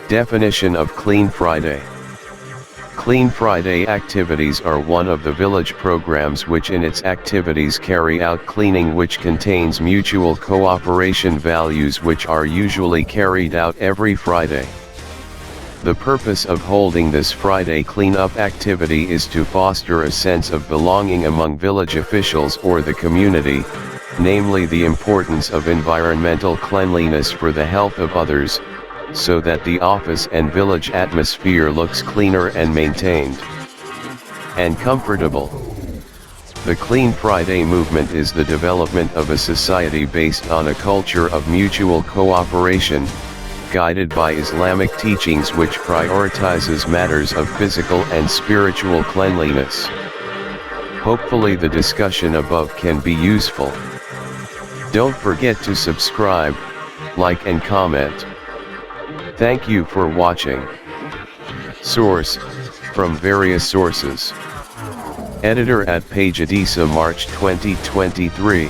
Definition of Clean Friday. Clean Friday activities are one of the village programs which in its activities carry out cleaning, which contains mutual cooperation values which are usually carried out every Friday. The purpose of holding this Friday cleanup activity is to foster a sense of belonging among village officials or the community, namely the importance of environmental cleanliness for the health of others, so that the office and village atmosphere looks cleaner and maintained and comfortable. The Clean Friday movement is the development of a society based on a culture of mutual cooperation, guided by Islamic teachings which prioritizes matters of physical and spiritual cleanliness. Hopefully the discussion above can be useful. Don't forget to subscribe, like and comment. Thank you for watching. Source: from various sources. Editor at Page Adisa, March 2023.